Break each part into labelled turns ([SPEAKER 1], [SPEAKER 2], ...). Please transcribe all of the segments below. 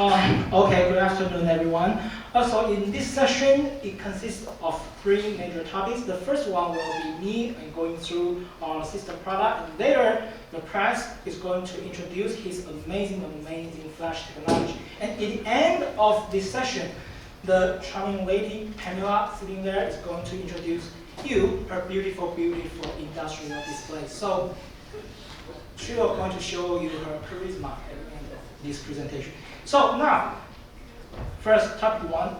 [SPEAKER 1] Okay, good afternoon, everyone. So in this session, it consists of three major topics. The first one will be me going through our system product, and later the press is going to introduce his amazing flash technology. And at the end of this session, the charming lady, Pamela, sitting there, is going to introduce you her beautiful industrial display. So she is going to show you her charisma at the end of this presentation. So now, first topic one.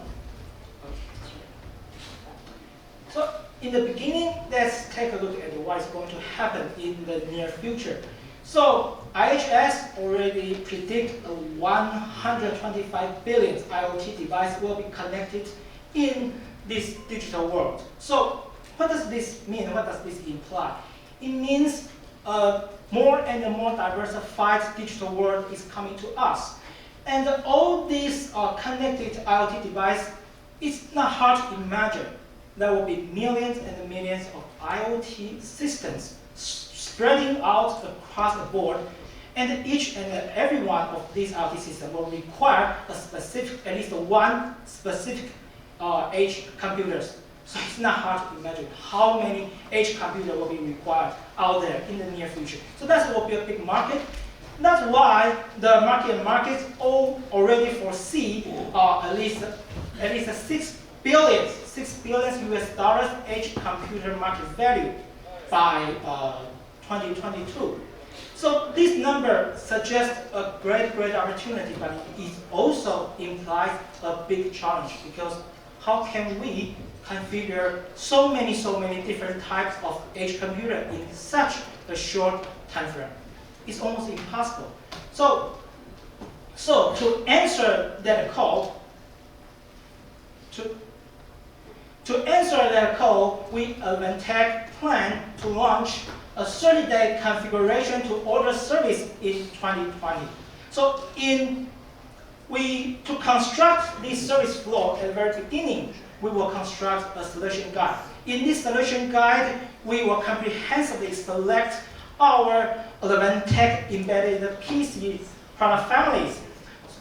[SPEAKER 1] So in the beginning, let's take a look at what is going to happen in the near future. So IHS already predict a 125 billion IoT device will be connected in this digital world. So what does this mean? What does this imply? It means more and more diversified digital world is coming to us. And all these connected IoT devices, it's not hard to imagine. There will be millions and millions of IoT systems spreading out across the board, and each and every one of these IoT systems will require a specific, at least one specific edge computers. So it's not hard to imagine how many edge computers will be required out there in the near future. So that will be a big market. That's why the markets all already foresee at least $6 billion US dollars edge computer market value by 2022. So this number suggests a great opportunity, but it also implies a big challenge, because how can we configure so many different types of edge computer in such a short time frame? It's almost impossible. So to answer that call, we Advantech plan to launch a 30-day configuration to order service in 2020. So to construct this service flow at the very beginning, we will construct a solution guide. In this solution guide, we will comprehensively select our Advantech embedded PC product families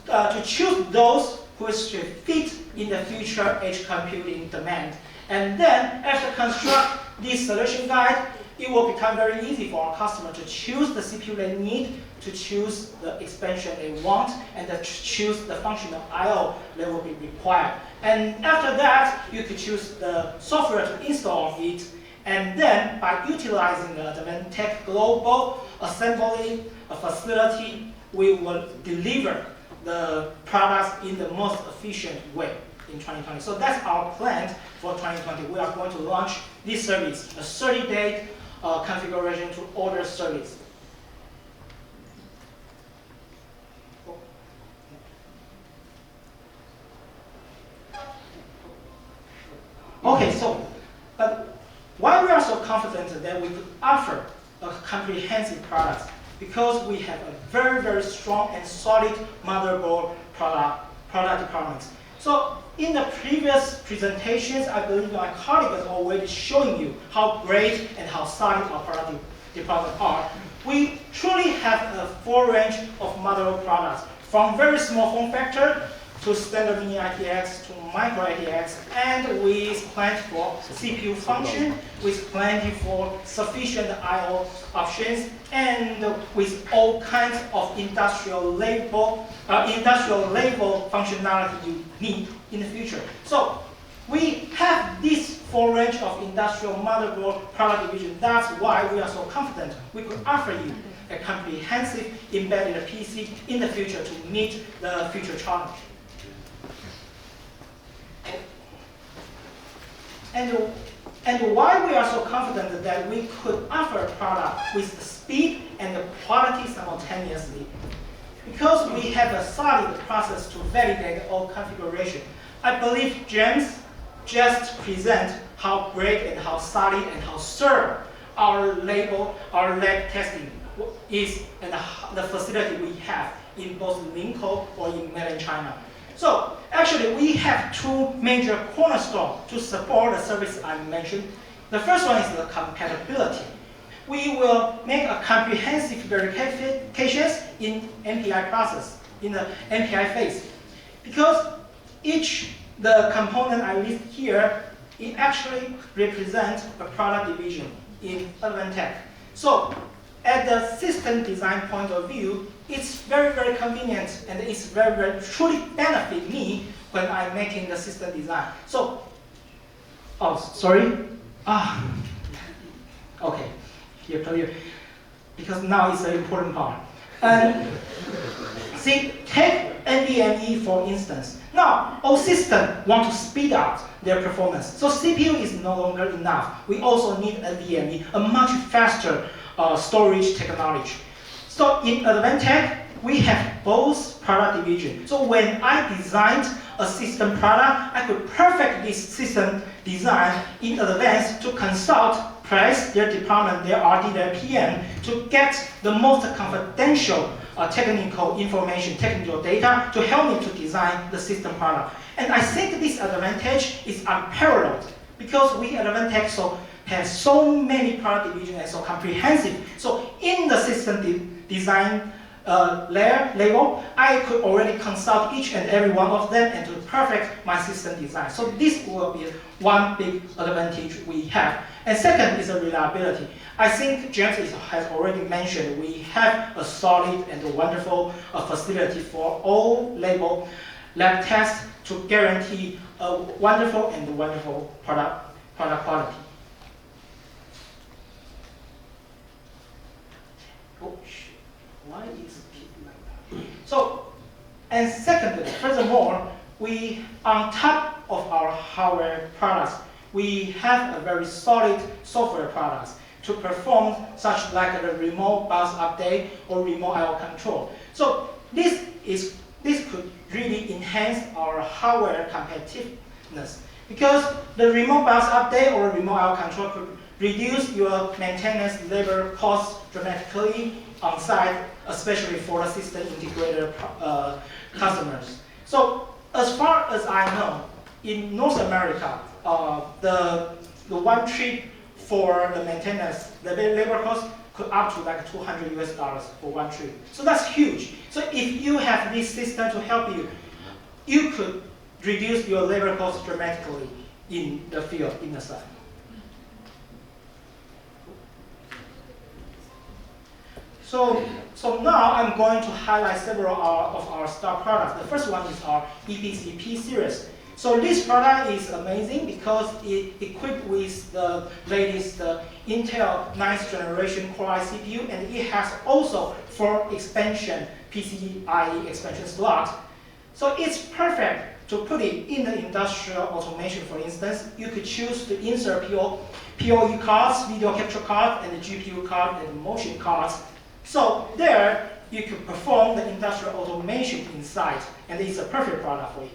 [SPEAKER 1] to choose those who should fit in the future edge computing demand. And then, after construct this solution guide, it will become very easy for our customer to choose the CPU they need, to choose the expansion they want, and to choose the functional I/O that will be required. And after that, you could choose the software to install it. And then, by utilizing the Advantech global assembly facility, we will deliver the products in the most efficient way in 2020. So that's our plan for 2020. We are going to launch this service, a 30-day configuration to order service. Okay, so, but why we are so confident that we could offer a comprehensive product? Because we have a very strong and solid motherboard product department. So in the previous presentations, I believe my colleague has already shown you how great and how solid our product department are. We truly have a full range of motherboard products, from very small form factor to standard mini ITX to micro ITX, and with plenty for CPU function, with plenty for sufficient I/O options, and with all kinds of industrial level functionality you need in the future. So we have this full range of industrial motherboard product division. That's why we are so confident we could offer you a comprehensive embedded PC in the future to meet the future challenge. And why we are so confident that we could offer a product with speed and quality simultaneously? Because we have a solid process to validate all configuration. I believe James just present how great and how solid and how thorough our lab testing is, and the facility we have in both Linkou or in mainland China. So actually, we have two major cornerstones to support the service I mentioned. The first one is the compatibility. We will make a comprehensive verifications in MPI process, in the MPI phase. Because the component I list here, it actually represents a product division in Advantech. So at the system design point of view, it's very, very convenient, and it's very, very truly benefit me when I'm making the system design. So, oh, sorry. Okay, here, clear. Because now it's an important part. And see, take NVMe for instance. Now, all systems want to speed up their performance. So CPU is no longer enough. We also need NVMe, a much faster storage technology. So in Advantech, we have both product division. So when I designed a system product, I could perfect this system design in advance to consult press, their department, their RD, their PM, to get the most confidential technical information, technical data to help me to design the system product. And I think this advantage is unparalleled because we at Advantech have so many product divisions and so comprehensive. So in the system design level, I could already consult each and every one of them and to perfect my system design. So this will be one big advantage we have. And second is the reliability. I think James has already mentioned we have a solid and a wonderful facility for all level lab tests to guarantee a wonderful product quality. Oh, shit. Why is it like that? So, and secondly, furthermore, we, on top of our hardware products, we have a very solid software products to perform such like a remote BIOS update or remote I/O control. So this could really enhance our hardware competitiveness because the remote BIOS update or remote I/O control could reduce your maintenance labor costs dramatically on site, especially for the system integrator customers. So as far as I know, in North America, the one trip for the maintenance, the labor cost could up to like $200 for one trip. So that's huge. So if you have this system to help you, you could reduce your labor cost dramatically in the field, in the site. So now I'm going to highlight several of our star products. The first one is our ABCT Series. So this product is amazing because it equipped with the latest Intel 9th generation Core i CPU, and it has also 4 expansion PCIe expansion slots. So it's perfect to put it in the industrial automation. For instance, you could choose to insert PoE cards, video capture cards, and the GPU card and motion cards. So there you could perform the industrial automation inside, and it's a perfect product for it.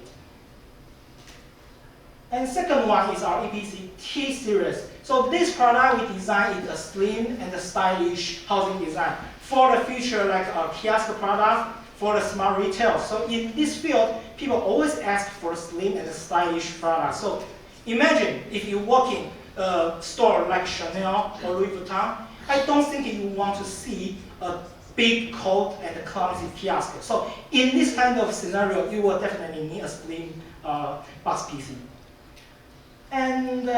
[SPEAKER 1] And second one is our ABCT Series. So this product we designed is a slim and a stylish housing design for the future, like a kiosk product for the smart retail. So in this field, people always ask for a slim and a stylish product. So imagine if you walk in a store like Chanel or Louis Vuitton, I don't think you want to see a big, cold, and clumsy kiosk. So in this kind of scenario, you will definitely need a slim box PC. And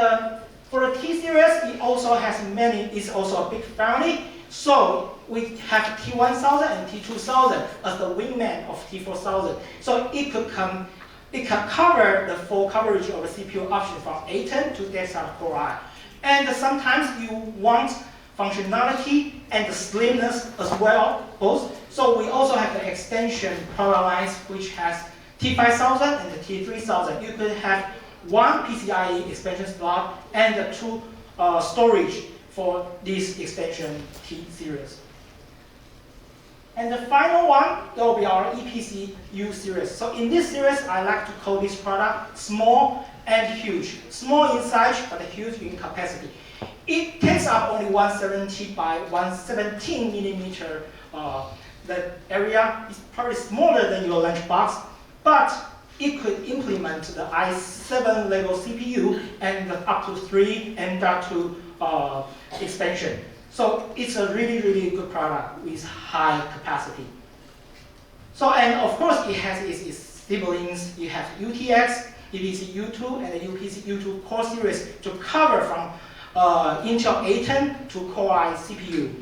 [SPEAKER 1] for the T-Series, it also has it's also a big family. So we have T1000 and T2000 as the wingman of T4000. So it can cover the full coverage of the CPU option from A10 to Desktop Core i. And sometimes you want functionality and the slimness as well, both. So we also have the extension product lines which has T5000 and the T3000. You could have 1 PCIe expansion slot and 2 storage for this expansion T-Series. And the final one, that will be our EPCU series. So in this series, I like to call this product small and huge. Small in size, but huge in capacity. It takes up only 170 by 117 millimeter. The area is probably smaller than your lunchbox, but it could implement the i7 level CPU and up to 3 M.2 expansion. So it's a really, really good product with high capacity. So, and of course, it has its siblings. You have UTX, EPC U2, and the UPC U2 core series to cover from Intel A10 to Core i CPU.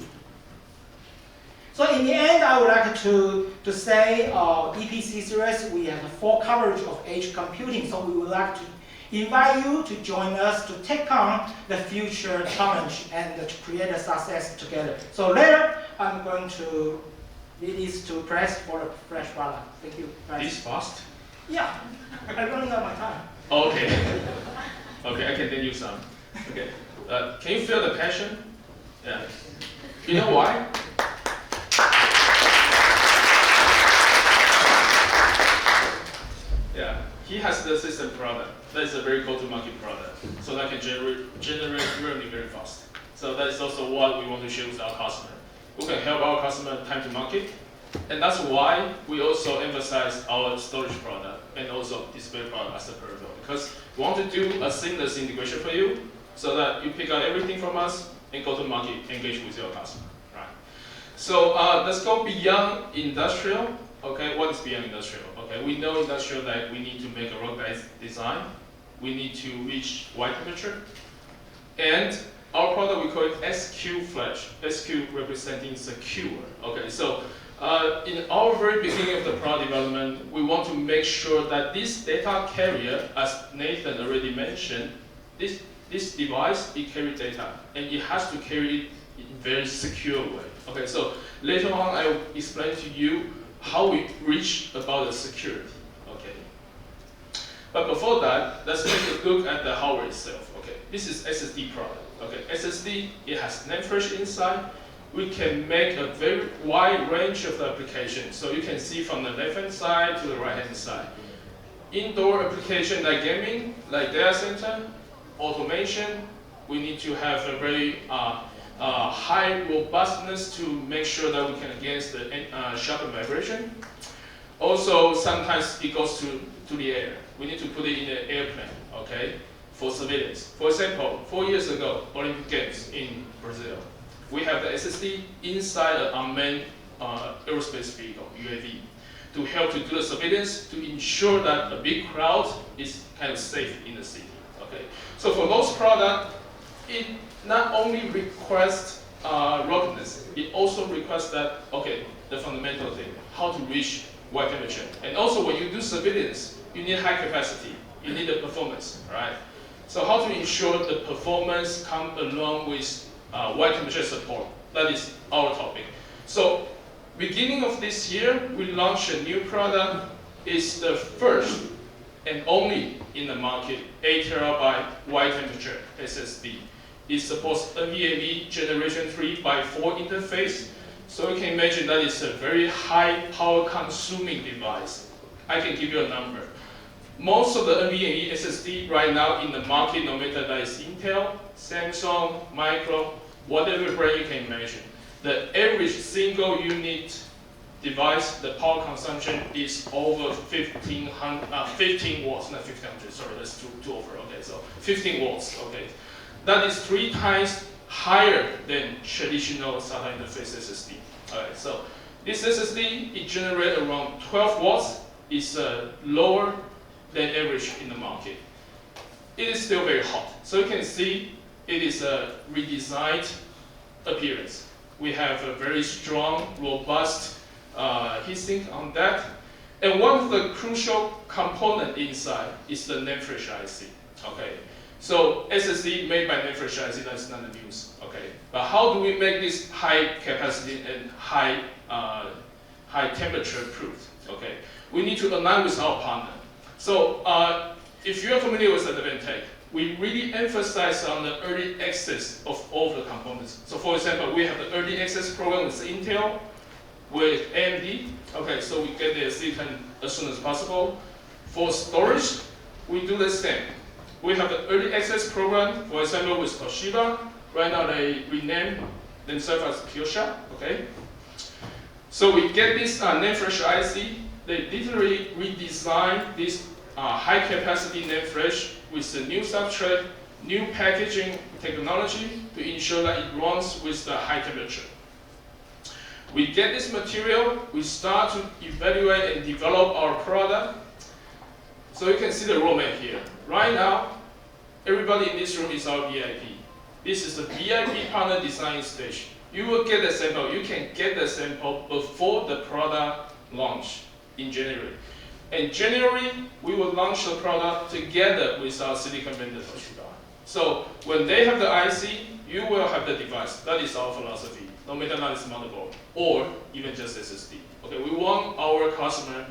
[SPEAKER 1] So in the end, I would like to say EPC series, we have a full coverage of edge computing. So we would like to invite you to join us to take on the future challenge and to create a success together. So later, I'm going to lead this to press for the fresh product. Thank you.
[SPEAKER 2] This fast?
[SPEAKER 1] Yeah, I'm running out of my time.
[SPEAKER 2] Okay. Okay, I can lend you some. Okay. Can you feel the passion? Yeah. You know why? Yeah. He has the system product. That is a very go-to-market product. So that can generate revenue very fast. So that is also what we want to share with our customer. We can help our customer time to market. And that's why we also emphasize our storage product and also display product as a peripheral. Because we want to do a seamless integration for you so that you pick out everything from us and go to market, engage with your customer. Right? So let's go beyond industrial. Okay, what is beyond industrial? Okay, we know industrial that we need to make a ruggedized design. We need to reach wide temperature. And our product, we call it SQ Flash. SQ representing secure. Okay, so in our very beginning of the product development, we want to make sure that this data carrier, as Nathan already mentioned, this device, it carries data, and it has to carry it in a very secure way. Okay, so later on, I will explain to you how we reach about the security. Okay, but before that, let's take a look at the hardware itself. Okay, this is SSD product. Okay, SSD, it has NAND flash inside. We can make a very wide range of applications. So you can see from the left-hand side to the right-hand side. Indoor application like gaming, like data center, automation, we need to have a very high robustness to make sure that we can against the sharp vibration. Also, sometimes it goes to the air. We need to put it in an airplane, okay, for surveillance. For example, 4 years ago, Olympic Games in Brazil, we have the SSD inside an unmanned aerospace vehicle, UAV, to help to do the surveillance to ensure that a big crowd is kind of safe in the city. Okay, so for those products, it not only requests ruggedness, it also requests that, okay, the fundamental thing, how to reach wide temperature. And also when you do surveillance, you need high capacity, you need the performance, right? So how to ensure the performance come along with wide temperature support, that is our topic. So beginning of this year, we launched a new product. It's the first and only in the market 8 TB wide temperature SSD. It supports NVMe Generation 3x4 interface. So you can imagine that it's a very high power consuming device. I can give you a number. Most of the NVMe SSD right now in the market, no matter that is Intel, Samsung, Micro, whatever brand you can imagine, the average single unit device, the power consumption is over 15 watts, not 1500, sorry, that's too over, okay, so 15 watts, okay. That is 3 times higher than traditional SATA interface SSD. Alright, so this SSD, it generates around 12 watts, is lower than average in the market. It is still very hot, so you can see it is a redesigned appearance. We have a very strong, robust heatsink on that. And one of the crucial components inside is the NAND flash IC. Okay, so SSD made by NAND flash IC, that's not the news. Okay, but how do we make this high capacity and high temperature proof? Okay, we need to align with our partner. So if you are familiar with Advantech, we really emphasize on the early access of all the components. So for example, we have the early access program with Intel, with AMD. Okay, so we get the silicon as soon as possible. For storage, we do the same. We have the early access program, for example, with Toshiba. Right now they renamed themselves as Kyosha, okay? So we get this NAND flash IC. They literally redesigned this high capacity NAND flash with the new substrate, new packaging technology to ensure that it runs with the high temperature. We get this material, we start to evaluate and develop our product, So you can see the roadmap here. Right now, everybody in this room is our VIP. This is the VIP partner design stage. You will get the sample. You can get the sample before the product launch in January. In January, we will launch the product together with our silicon vendor Toshiba. So when they have the IC, you will have the device. That is our philosophy. No matter not it's motherboard or even just SSD. Okay, we want our customer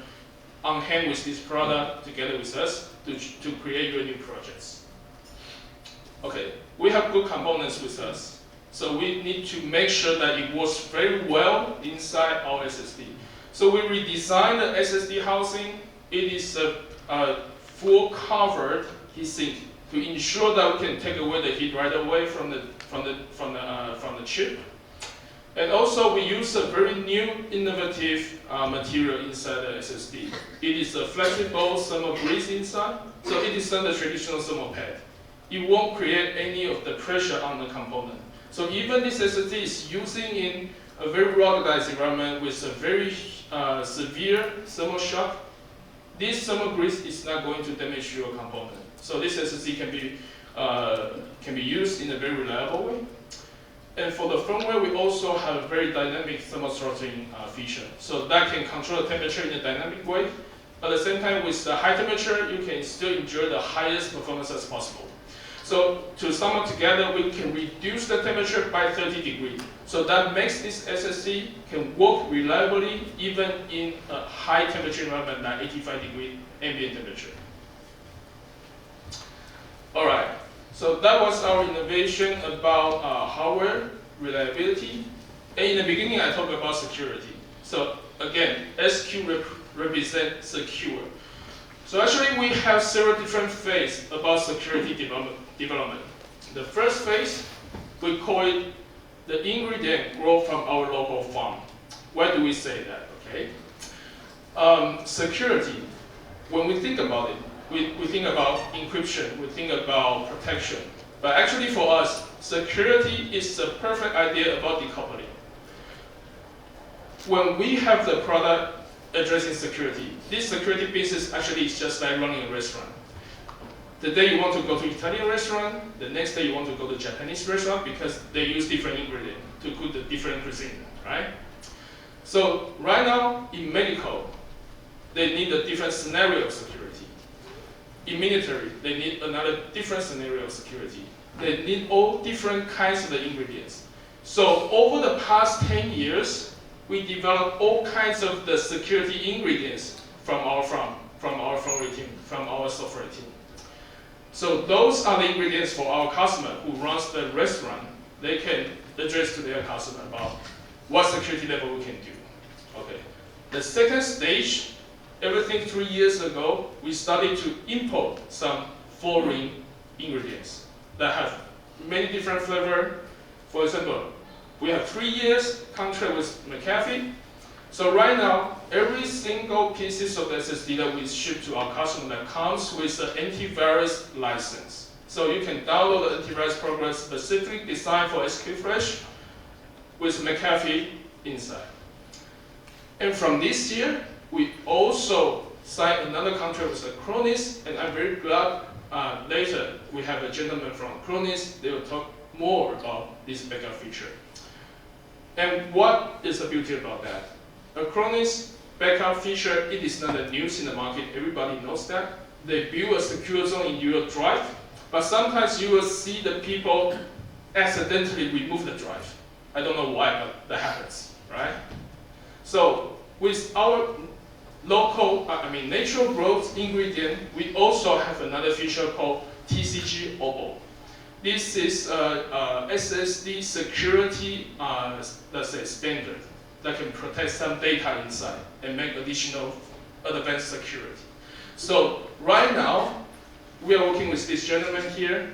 [SPEAKER 2] on hand with this product together with us to create your new projects. Okay, we have good components with us. So we need to make sure that it works very well inside our SSD. So we redesigned the SSD housing. It is a full covered heatsink to ensure that we can take away the heat right away from the chip. And also we use a very new innovative material inside the SSD. It is a flexible thermal grease inside, so it is not a traditional thermal pad. It won't create any of the pressure on the component. So even this SSD is using in a very ruggedized environment with a very severe thermal shock, this thermal grease is not going to damage your component. So this SSD can be used in a very reliable way. And for the firmware, we also have a very dynamic thermal throttling feature. So that can control the temperature in a dynamic way. At the same time, with the high temperature, you can still enjoy the highest performance as possible. So to sum up together, we can reduce the temperature by 30 degrees. So that makes this SSD can work reliably even in a high temperature environment like 85 degree ambient temperature. All right, so that was our innovation about hardware reliability. And in the beginning, I talked about security. So again, SQ represents secure. So actually, we have several different phases about security development. The first phase, we call it the ingredient grow from our local farm. Why do we say that? Okay. Security, when we think about it, we think about encryption, we think about protection. But actually for us, security is the perfect idea about decoupling. When we have the product addressing security, this security business actually is just like running a restaurant. The day you want to go to Italian restaurant, the next day you want to go to Japanese restaurant because they use different ingredients to cook the different cuisine, right? So right now in medical, they need a different scenario of security. In military, they need another different scenario of security. They need all different kinds of the ingredients. So over the past 10 years, we developed all kinds of the security ingredients from our firmware team, from our software team. So those are the ingredients for our customer who runs the restaurant. They can address to their customer about what security level we can do. Okay. The second stage, everything 3 years ago, we started to import some foreign ingredients that have many different flavors. For example, we have 3 years contract with McAfee. So right now, every single pieces of SSD that we ship to our customer that comes with an antivirus license. So you can download the antivirus program specifically designed for SQFresh with McAfee inside. And from this year, we also signed another contract with Acronis, and I'm very glad later we have a gentleman from Acronis. They will talk more about this backup feature. And what is the beauty about that? Acronis backup feature, it is not a news in the market. Everybody knows that. They build a secure zone in your drive, but sometimes you will see the people accidentally remove the drive. I don't know why, but that happens, right? So with our local, natural growth ingredient, we also have another feature called TCG OBO. This is a SSD security, let's say, standard that can protect some data inside and make additional advanced security. So right now, we are working with this gentleman here.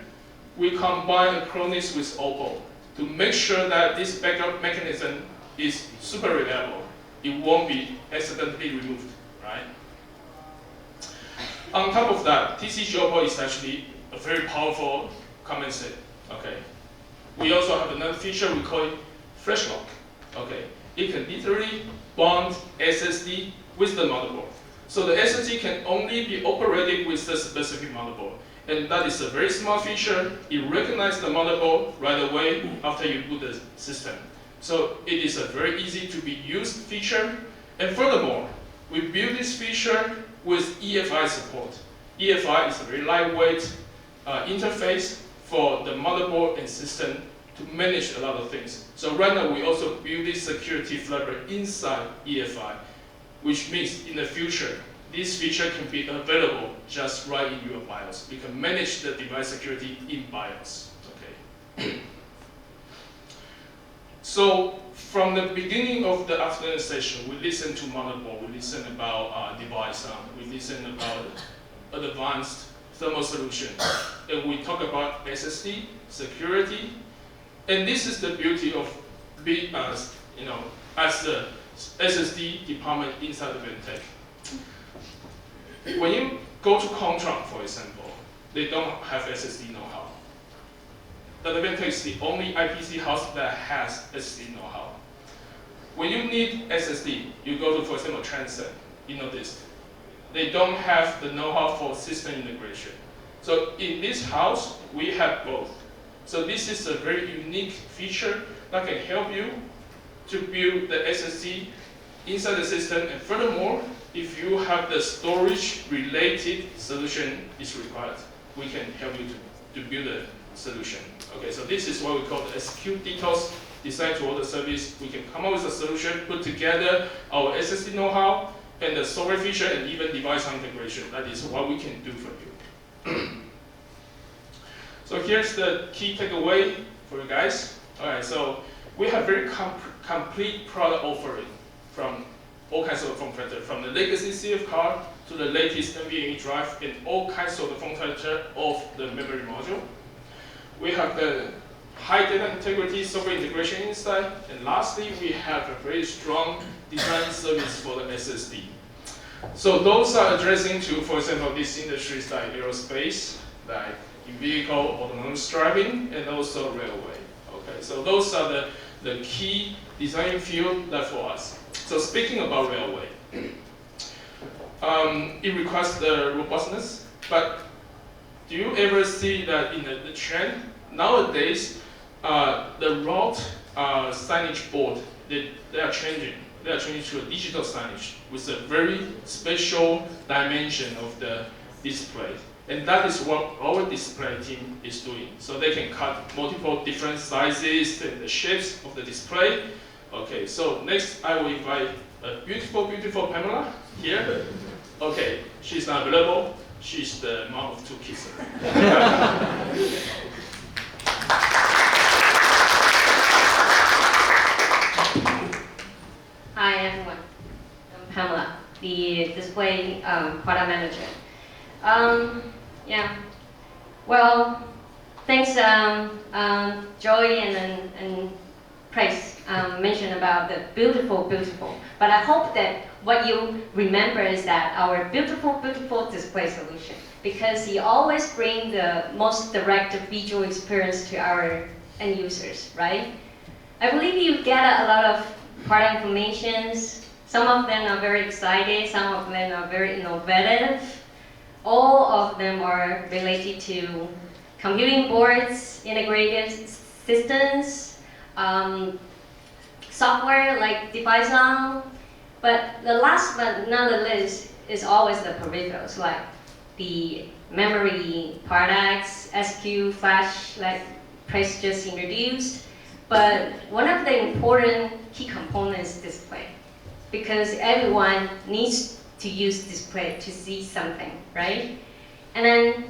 [SPEAKER 2] We combine Acronis with OBO to make sure that this backup mechanism is super reliable. It won't be accidentally removed, right? On top of that, TCG OBO is actually a very powerful command set, okay? We also have another feature we call it Flash Lock, okay? It can literally bond SSD with the motherboard. So the SSD can only be operated with the specific motherboard. And that is a very smart feature. It recognizes the motherboard right away after you boot the system. So it is a very easy to be used feature. And furthermore, we build this feature with EFI support. EFI is a very lightweight interface for the motherboard and system to manage a lot of things. So right now we also build this security flavor inside EFI, which means in the future, this feature can be available just right in your BIOS. You can manage the device security in BIOS. Okay. So from the beginning of the afternoon session, we listen to motherboard, we listen about device, we listen about advanced thermal solution, and we talk about SSD, security, and this is the beauty of being as the SSD department inside Advantech. When you go to Contract, for example, they don't have SSD know-how. Advantech is the only IPC house that has SSD know-how. When you need SSD, you go to, for example, Transcend, you know this. They don't have the know-how for system integration. So in this house, we have both. So this is a very unique feature that can help you to build the SSD inside the system. And furthermore, if you have the storage-related solution is required, we can help you to build a solution. Okay, so this is what we call the execute DTOS, design to order service. We can come up with a solution, put together our SSD know-how, and the software feature, and even device integration. That is what we can do for you. So here's the key takeaway for you guys. All right, so we have very complete product offering from all kinds of form factor, from the legacy CF card to the latest NVMe drive, and all kinds of the form factor of the memory module. We have the high data integrity software integration inside, and lastly, we have a very strong design service for the SSD. So those are addressing to, for example, these industries like aerospace, like in-vehicle autonomous driving, and also railway. Okay, so those are the key design field that for us. So speaking about railway, it requires the robustness, but do you ever see that in the trend nowadays, the route signage board, they are changing. They are changing to a digital signage with a very special dimension of the display. And that is what our display team is doing. So they can cut multiple different sizes and the shapes of the display. Okay, so next I will invite a beautiful, beautiful Pamela here. Okay, she's not available. She's the mom of 2 kids.
[SPEAKER 3] Hi everyone, I'm Pamela, the display product manager. Yeah, well, thanks Joey and Price mentioned about the beautiful, but I hope that what you remember is that our beautiful display solution, because you always bring the most direct visual experience to our end users, right? I believe you get a lot of product informations. Some of them are very exciting, some of them are very innovative. All of them are related to computing boards, integrated systems, software like device on. But the last but not the least is always the peripherals, like the memory products, SQ, flash, like Price just introduced. But one of the important key components is display, because everyone needs to use display to see something, right? And then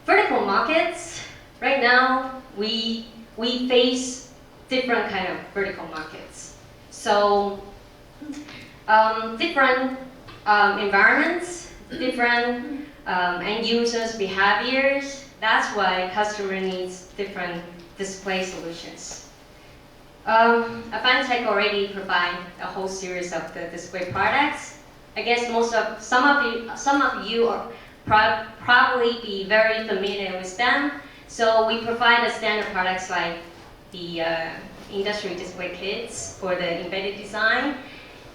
[SPEAKER 3] vertical markets, right now we face different kind of vertical markets. So different environments, different end users' behaviors. That's why customer needs different display solutions. Advantech already provide a whole series of the display products. I guess some of you are probably be very familiar with them. So we provide the standard products like the industry display kits for the embedded design,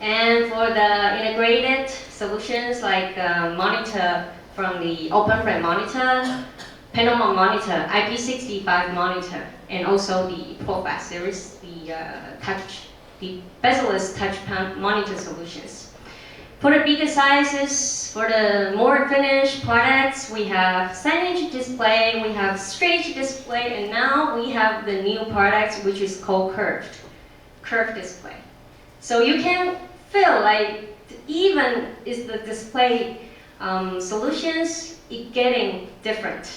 [SPEAKER 3] And for the integrated solutions like monitor from the open frame monitor, panel monitor, IP65 monitor, and also the PCP Series, the bezel-less touch monitor solutions. For the bigger sizes, for the more finished products, we have Signage display, we have straight display, and now we have the new products which is called curved display. So you can feel like even is the display solutions is getting different.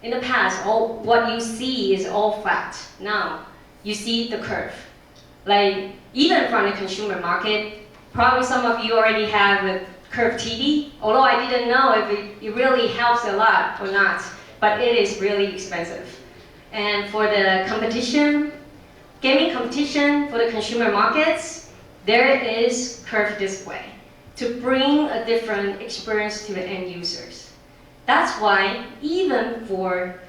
[SPEAKER 3] In the past, what you see is all flat. Now you see the curve. Like even from the consumer market, probably some of you already have a curved TV, although I didn't know if it really helps a lot or not, but it is really expensive. And for the competition, gaming competition for the consumer markets, there is curved display to bring a different experience to the end users. That's why even for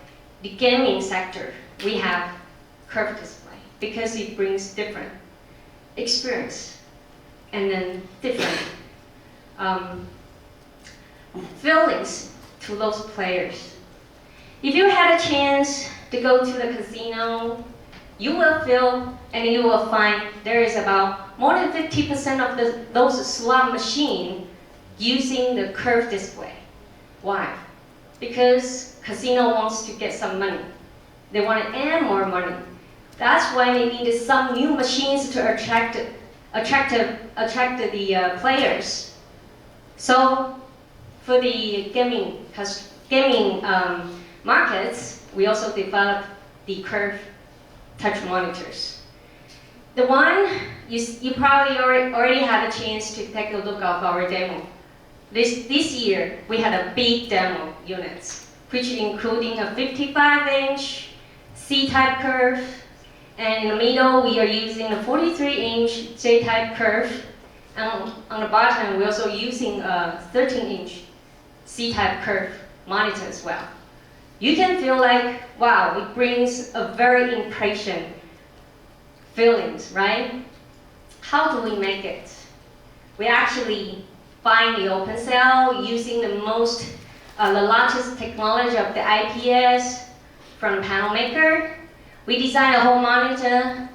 [SPEAKER 3] the gaming sector, we have curved display because it brings different experience and then different feelings to those players. If you had a chance to go to the casino, you will feel and you will find there is about more than 50% of those slot machines using the curved display. Why? Because casino wants to get some money. They want to earn more money. That's why they needed some new machines to attract the players. So for the gaming markets, we also developed the curved touch monitors. The one you probably already had a chance to take a look at our demo. This year we had a big demo units, which including a 55-inch C-type curve, and in the middle we are using a 43-inch J-type curve, and on the bottom we're also using a 13-inch C-type curve monitor as well. You can feel like, wow, it brings a very impression feelings, right? How do we make it? We actually find the open cell using the largest technology of the IPS from the panel maker. We designed a whole monitor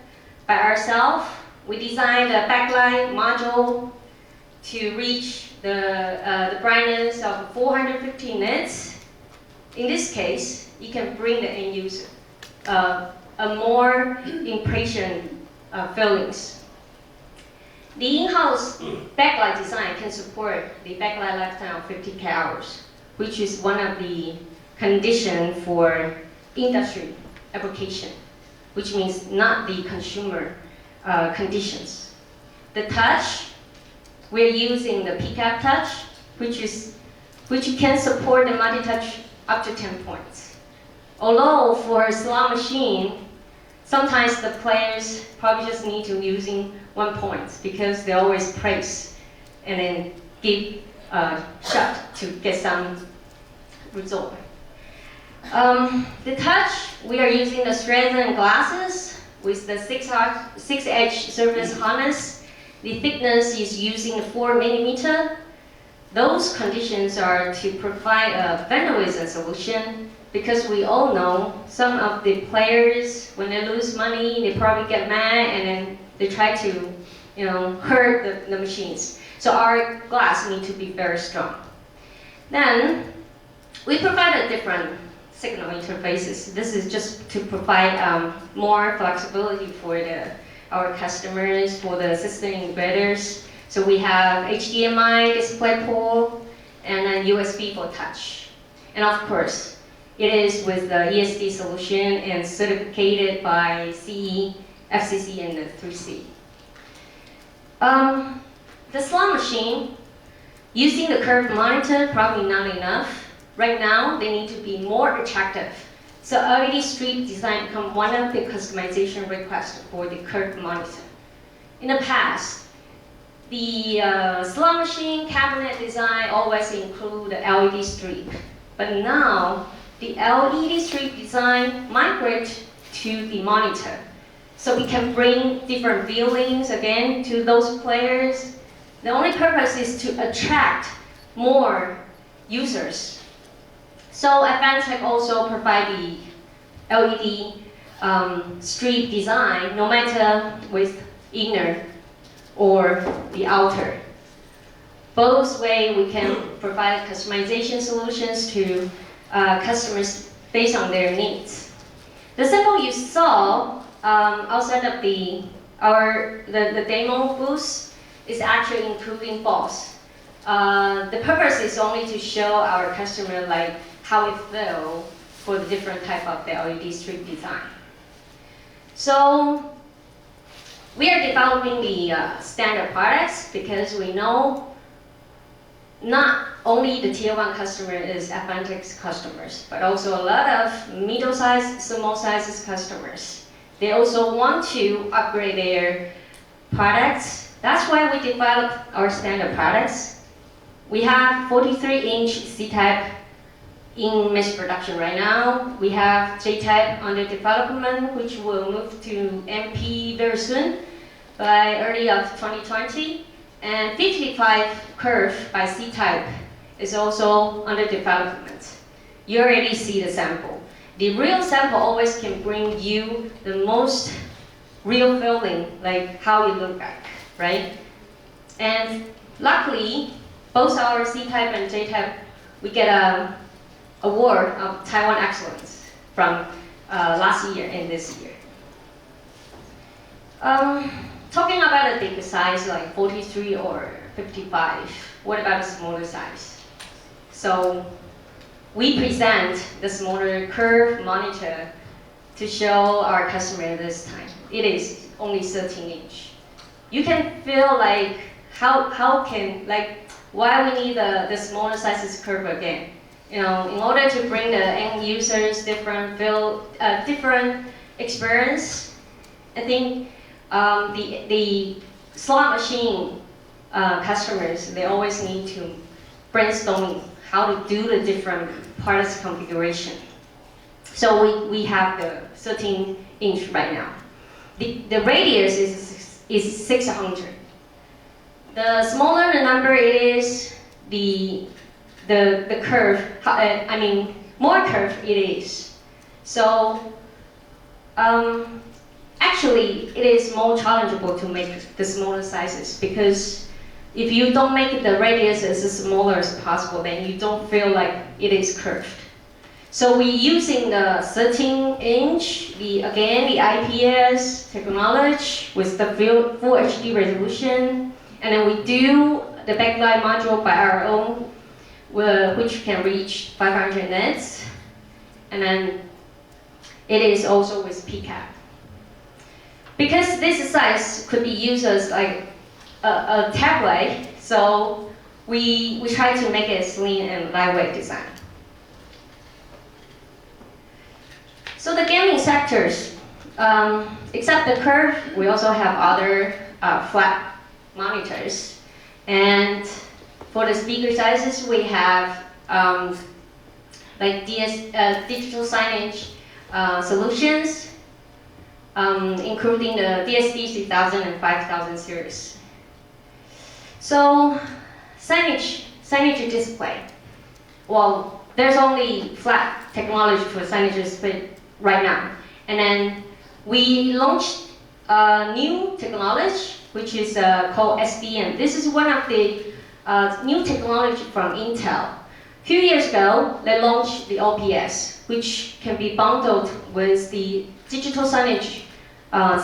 [SPEAKER 3] by ourselves. We designed a backlight module to reach the brightness of 450 nits. In this case, you can bring the end user a more impression feelings. The in-house backlight design can support the backlight lifetime of 50 hours, which is one of the conditions for industry application, which means not the consumer conditions. The touch, we're using the PCAP touch, which can support the multi-touch up to 10 points. Although for a slot machine, sometimes the players probably just need to using 1 point because they always press and then give a shot to get some result. The touch, we are using the Precyan glasses with the 6-edge surface harness. The thickness is using 4 millimeter. Those conditions are to provide a vandalism solution because we all know some of the players, when they lose money, they probably get mad and then they try to, hurt the machines. So our glass need to be very strong. Then we provide a different signal interfaces. This is just to provide more flexibility for our customers, for the system integrators. So we have HDMI display port and then USB for touch. And of course, it is with the ESD solution and certificated by CE, FCC, and the 3C. The slot machine, using the curved monitor, probably not enough. Right now, they need to be more attractive. So LED strip design become one of the customization requests for the curved monitor. In the past, the slot machine cabinet design always include the LED strip. But now, the LED strip design migrate to the monitor. so we can bring different feelings again to those players. The only purpose is to attract more users. So Advantech also provide the LED strip design, no matter with inner or the outer. Both ways we can provide customization solutions to customers based on their needs. The sample you saw outside of the demo booth is actually including both. The purpose is only to show our customer like how it feels for the different type of the LED strip design. So we are developing the standard products because we know not only the tier 1 customer is Advantech's customers, but also a lot of middle-sized, small-sized customers. They also want to upgrade their products. That's why we develop our standard products. We have 43-inch C-type in mass production right now. We have J-type under development, which will move to MP very soon, by early of 2020. And 55 curve by C-type is also under development. You already see the sample. The real sample always can bring you the most real feeling, like how you look like, right? And luckily, both our C-type and J-type, we get an award of Taiwan Excellence from last year and this year. Talking about a bigger size like 43 or 55, what about a smaller size? So we present the smaller curve monitor to show our customer this time. It is only 13-inch. You can feel like why we need the smaller sizes curve again. You know, in order to bring the end users different experience. I think the slot machine customers, they always need to brainstorming how to do the different parts configuration. So we have the 13-inch right now. The radius is 600. The smaller the number it is, the curve, more curve it is. So actually, it is more challengeable to make the smaller sizes because if you don't make the radius as smaller as possible, then you don't feel like it is curved. So we're using the 13-inch, the IPS technology with the full HD resolution, and then we do the backlight module by our own, which can reach 500 nits, and then it is also with PCAP. Because this size could be used as like a tablet, so we try to make it a slim and lightweight design. So the gaming sectors, except the curve, we also have other flat monitors. And for the speaker sizes, we have like digital signage solutions, including the DSD 3000 and 5000 series. So signage display. Well, there's only flat technology for signage display right now. And then we launched a new technology, which is called SBM. This is one of the new technology from Intel. A few years ago, they launched the OPS, which can be bundled with the digital signage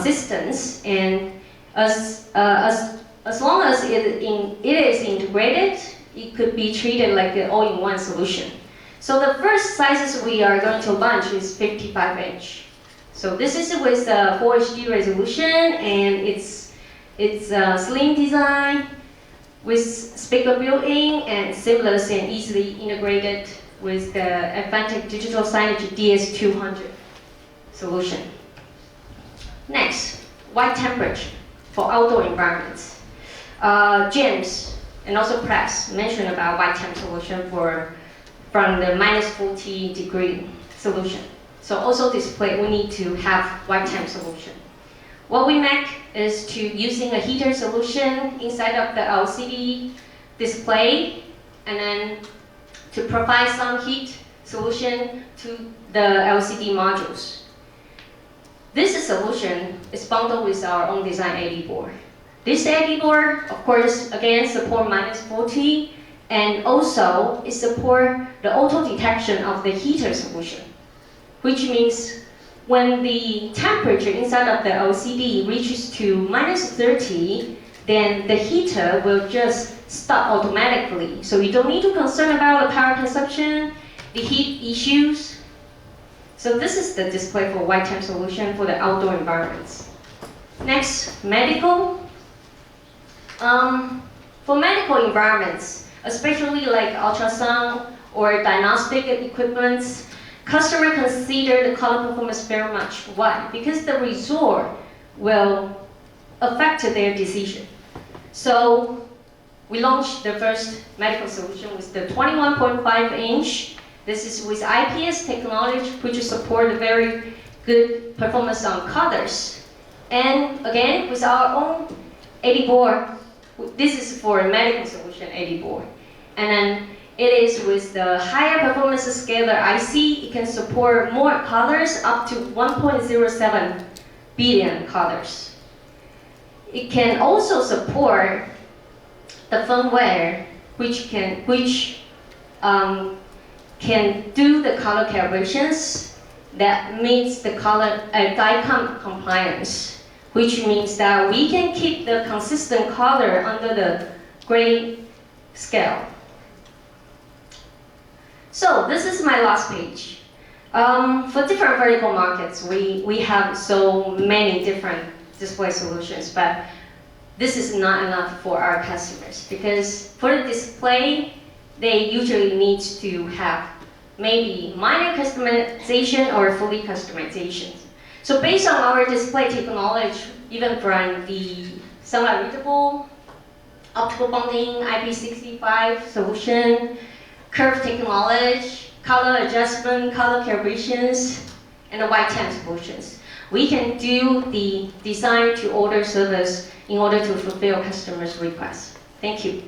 [SPEAKER 3] systems, and as long as it is integrated, it could be treated like an all-in-one solution. So the first sizes we are going to launch is 55-inch. So this is with full HD resolution, and it's a slim design with speaker built-in and seamless and easily integrated with the Advantech digital signage DS200 solution. Next, white temperature for outdoor environments. James and also Press mentioned about white temp solution from the -40 degree solution. So also display, we need to have white temp solution. What we make is to using a heater solution inside of the LCD display, and then to provide some heat solution to the LCD modules. This solution is bundled with our own design AD board. This AD board, of course, again, support -40, and also it support the auto detection of the heater solution, which means when the temperature inside of the LCD reaches to -30, then the heater will just stop automatically. So you don't need to concern about the power consumption, the heat issues. So this is the display for white temp solution for the outdoor environments. Next, medical. For medical environments, especially like ultrasound or diagnostic equipments, customers consider the color performance very much. Why? Because the result will affect their decision. So we launched the first medical solution with the 21.5-inch. This is with IPS technology, which support a very good performance on colors. And again, with our own AD board, this is for a medical solution AD board. And then it is with the higher performance scalar IC, it can support more colors, up to 1.07 billion colors. It can also support the firmware, which can do the color calibrations that meets the color DICOM compliance, which means that we can keep the consistent color under the gray scale. So this is my last page. For different vertical markets, we have so many different display solutions, but this is not enough for our customers, because for the display, they usually need to have maybe minor customization or fully customization. So based on our display technology, even from the sunlight readable, optical bonding, IP65 solution, curve technology, color adjustment, color calibrations, and the white temp solutions, we can do the design to order service in order to fulfill customers' requests. Thank you.